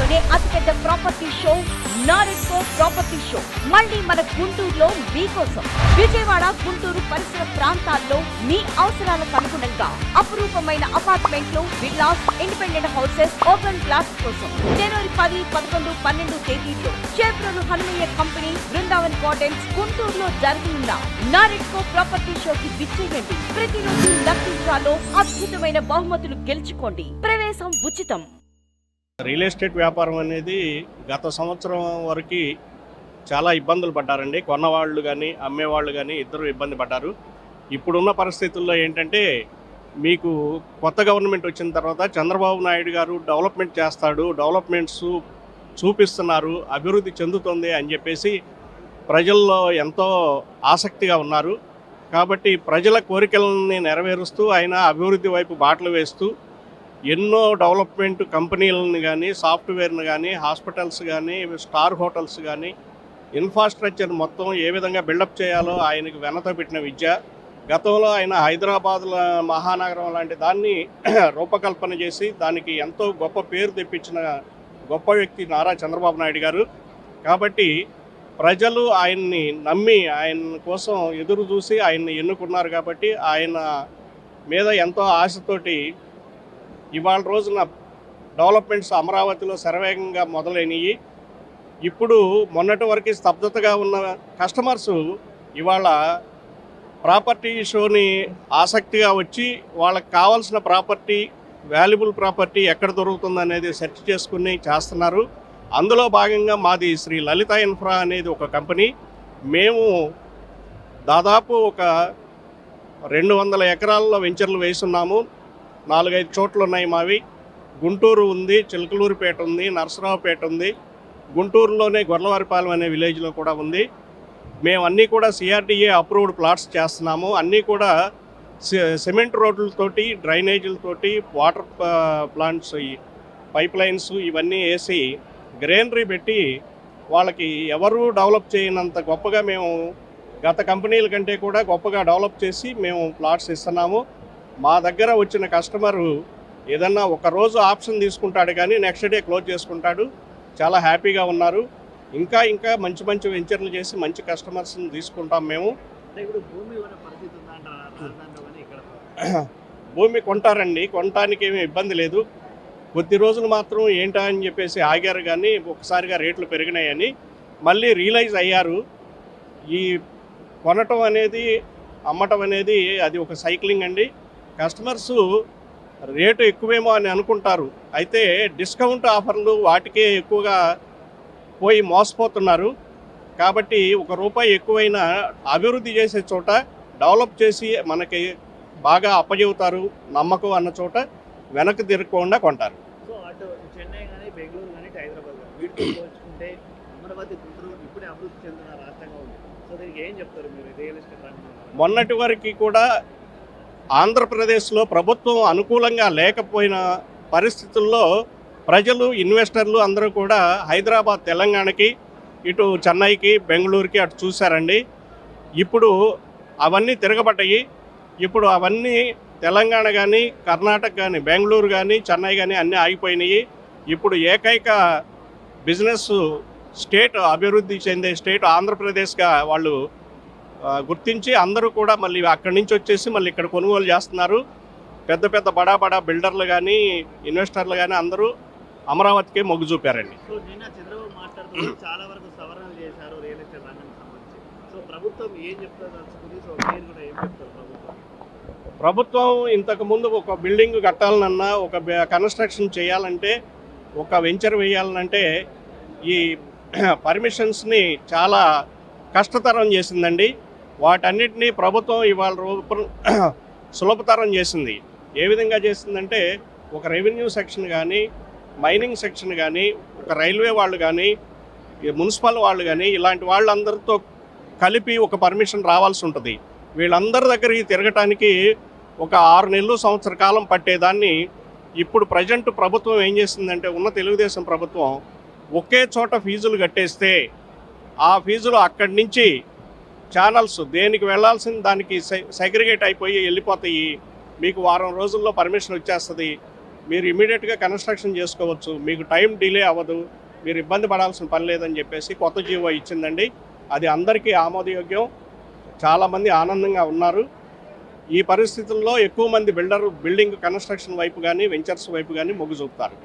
ఏరియాలోనే అతిపెద్ద property show NAREDCO property show మళ్ళీ మన గుంటూరులో మీకోసం. విజయవాడ, గుంటూరు పరిసర ప్రాంతాల్లో మీ అవసరాలకు అనుగుణంగా అపురూపమైన అపార్ట్మెంట్లు, villas, independent houses, open plots కోసం జనవరి 10, 11, 12 తేదీల్లో చేబ్రోలు హనుమయ్య కంపెనీ, బృందావన్ గార్డెన్స్, గుంటూరులో జరగనున్న నారెడ్కో ప్రాపర్టీ షోకి విచ్చేయండి. ప్రతిరోజు లక్కీ డ్రాలో అద్భుతమైన బహుమతులు గెలుచుకోండి. ప్రవేశం ఉచితం. రియల్ ఎస్టేట్ వ్యాపారం అనేది గత సంవత్సరం వరకు చాలా ఇబ్బందులు పడ్డారండి. కొన్నవాళ్ళు కానీ అమ్మేవాళ్ళు కానీ ఇద్దరు ఇబ్బంది పడ్డారు. ఇప్పుడున్న పరిస్థితుల్లో ఏంటంటే మీకు కొత్త గవర్నమెంట్ వచ్చిన తర్వాత చంద్రబాబు నాయుడు గారు డెవలప్మెంట్ చేస్తాడు, డెవలప్మెంట్స్ చూపిస్తున్నారు, అభివృద్ధి చెందుతుంది అని చెప్పేసి ప్రజల్లో ఎంతో ఆసక్తిగా ఉన్నారు. కాబట్టి ప్రజల కోరికలని నెరవేరుస్తూ ఆయన అభివృద్ధి వైపు బాటలు వేస్తూ ఎన్నో డెవలప్మెంట్ కంపెనీలను కానీ, సాఫ్ట్వేర్ను కానీ, హాస్పిటల్స్ కానీ, స్టార్ హోటల్స్ కానీ, ఇన్ఫ్రాస్ట్రక్చర్ మొత్తం ఏ విధంగా బిల్డప్ చేయాలో ఆయనకు వెనతో పెట్టిన విద్య. గతంలో ఆయన హైదరాబాద్లో మహానగరం లాంటి దాన్ని రూపకల్పన చేసి దానికి ఎంతో గొప్ప పేరు తెప్పించిన గొప్ప వ్యక్తి నారా చంద్రబాబు నాయుడు గారు. కాబట్టి ప్రజలు ఆయన్ని నమ్మి ఆయన కోసం ఎదురు చూసి ఆయన్ని ఎన్నుకున్నారు. కాబట్టి ఆయన మీద ఎంతో ఆశతోటి ఇవాళ రోజున డెవలప్మెంట్స్ అమరావతిలో శరవేగంగా మొదలైనవి. ఇప్పుడు మొన్నటి వరకు స్తబ్దతగా ఉన్న కస్టమర్స్ ఇవాళ ప్రాపర్టీ షోని ఆసక్తిగా వచ్చి వాళ్ళకి కావాల్సిన ప్రాపర్టీ, వాల్యుబుల్ ప్రాపర్టీ ఎక్కడ దొరుకుతుంది అనేది సెర్చ్ చేసుకుని చేస్తున్నారు. అందులో భాగంగా మాది శ్రీ లలిత ఇన్ఫ్రా అనేది ఒక కంపెనీ. మేము దాదాపు ఒక 200 ఎకరాల్లో వెంచర్లు వేస్తున్నాము. 4-5 చోట్ల ఉన్నాయి మావి. గుంటూరు ఉంది, చిలకలూరుపేట ఉంది, నరసరావుపేట ఉంది, గుంటూరులోనే గొర్లవారిపాలెం అనే విలేజ్లో కూడా ఉంది. మేము అన్నీ కూడా సిఆర్డీఏ అప్రూవ్డ్ ప్లాట్స్ చేస్తున్నాము. అన్నీ కూడా సిమెంట్ రోడ్లతోటి, డ్రైనేజీలతోటి, వాటర్ ప్లాంట్స్, పైప్ లైన్స్ ఇవన్నీ వేసి గ్రీనరీ పెట్టి వాళ్ళకి ఎవరు డెవలప్ చేయనంత గొప్పగా మేము గత కంపెనీల కంటే కూడా గొప్పగా డెవలప్ చేసి మేము ప్లాట్స్ ఇస్తున్నాము. మా దగ్గర వచ్చిన కస్టమరు ఏదన్నా ఒక రోజు ఆప్షన్ తీసుకుంటాడు కానీ నెక్స్ట్ డే క్లోజ్ చేసుకుంటాడు. చాలా హ్యాపీగా ఉన్నారు. ఇంకా ఇంకా మంచి మంచి వెంచర్లు చేసి మంచి కస్టమర్స్ని తీసుకుంటాం మేము. భూమి కొంటారండి, కొనటానికి ఏమీ ఇబ్బంది లేదు. కొద్ది రోజులు మాత్రం ఏంటా అని చెప్పేసి ఆగారు కానీ ఒకసారిగా రేట్లు పెరిగినాయని మళ్ళీ రియలైజ్ అయ్యారు. ఈ కొనటం అనేది, అమ్మటం అనేది అది ఒక సైక్లింగ్ అండి. కస్టమర్సు రేటు ఎక్కువేమో అని అనుకుంటారు, అయితే డిస్కౌంట్ ఆఫర్లు వాటికే ఎక్కువగా పోయి మోసపోతున్నారు. కాబట్టి ₹1 ఎక్కువైనా అభివృద్ధి చేసే చోట డెవలప్ చేసి మనకి బాగా అప్పచెబుతారు నమ్మకం అన్న చోట వెనక్కి తిరగకుండా కొంటారు. సో అటు చెన్నై కానీ, బెంగళూరు కానీ, హైదరాబాద్ కానీ వీటితో పోల్చుకుంటే అమరావతి, గుంటూరు ఇప్పుడే అభివృద్ధి చెందిన రాష్ట్రంగా ఉంది. సో దీనికి ఏం చెప్తారు మీరు రియల్ ఎస్టేట్ రంగంలో? మొన్నటి వరకు కూడా ఆంధ్రప్రదేశ్లో ప్రభుత్వం అనుకూలంగా లేకపోయిన పరిస్థితుల్లో ప్రజలు, ఇన్వెస్టర్లు అందరూ కూడా హైదరాబాద్, తెలంగాణకి, ఇటు చెన్నైకి, బెంగళూరుకి అటు చూశారండి. ఇప్పుడు అవన్నీ తిరగబడ్డాయి. ఇప్పుడు అవన్నీ తెలంగాణ కానీ, కర్ణాటక కానీ, బెంగళూరు కానీ, చెన్నై కానీ అన్నీ ఆగిపోయినాయి. ఇప్పుడు ఏకైక బిజినెస్ స్టేట్, అభివృద్ధి చెందే స్టేట్ ఆంధ్రప్రదేశ్గా వాళ్ళు గుర్తించి అందరూ కూడా మళ్ళీ అక్కడి నుంచి వచ్చేసి మళ్ళీ ఇక్కడ కొనుగోలు చేస్తున్నారు. పెద్ద పెద్ద బడా బిల్డర్లు కానీ, ఇన్వెస్టర్లు కానీ అందరూ అమరావతికే మొగ్గు చూపారండి. సో నిన్న చంద్రబాబు మాట్లాడుతూ చాలా వరకు సవరణలు చేశారు రియల్ ఎస్టేట్ రంగానికి సంబంధించి. సో ప్రభుత్వం ఏం చెప్తారు తెలుసుకుని, సో మీరు కూడా ఏం చెప్తారు? ప్రభుత్వం ఇంతకుముందు ఒక బిల్డింగ్ కట్టాలన్నా, ఒక కన్స్ట్రక్షన్ చేయాలంటే, ఒక వెంచర్ వేయాలంటే ఈ పర్మిషన్స్ని చాలా కష్టతరం చేసిందండి. వాటన్నిటినీ ప్రభుత్వం ఇవాళ సులభతరం చేసింది. ఏ విధంగా చేసిందంటే ఒక రెవెన్యూ సెక్షన్ కానీ, మైనింగ్ సెక్షన్ కానీ, ఒక రైల్వే వాళ్ళు కానీ, మున్సిపల్ వాళ్ళు కానీ ఇలాంటి వాళ్ళందరితో కలిపి ఒక పర్మిషన్ రావాల్సి ఉంటుంది. వీళ్ళందరి దగ్గరికి తిరగటానికి ఒక 6 నెలలు, సంవత్సర కాలం పట్టేదాన్ని ఇప్పుడు ప్రజెంట్ ప్రభుత్వం ఏం చేసిందంటే, ఉన్న తెలుగుదేశం ప్రభుత్వం ఒకే చోట ఫీజులు కట్టేస్తే ఆ ఫీజులు అక్కడి నుంచి ఛానల్స్ దేనికి వెళ్ళాల్సిన దానికి సెగ్రిగేట్ అయిపోయి వెళ్ళిపోతాయి. మీకు వారం రోజుల్లో పర్మిషన్ వచ్చేస్తుంది. మీరు ఇమీడియట్గా కన్స్ట్రక్షన్ చేసుకోవచ్చు, మీకు టైం డిలే అవ్వదు, మీరు ఇబ్బంది పడాల్సిన పని లేదని చెప్పేసి కొత్త జీవో ఇచ్చిందండి. అది అందరికీ ఆమోదయోగ్యం, చాలామంది ఆనందంగా ఉన్నారు. ఈ పరిస్థితుల్లో ఎక్కువ మంది బిల్డింగ్ కన్స్ట్రక్షన్ వైపు కానీ వెంచర్స్ వైపు కానీ మొగ్గు చూపుతారు.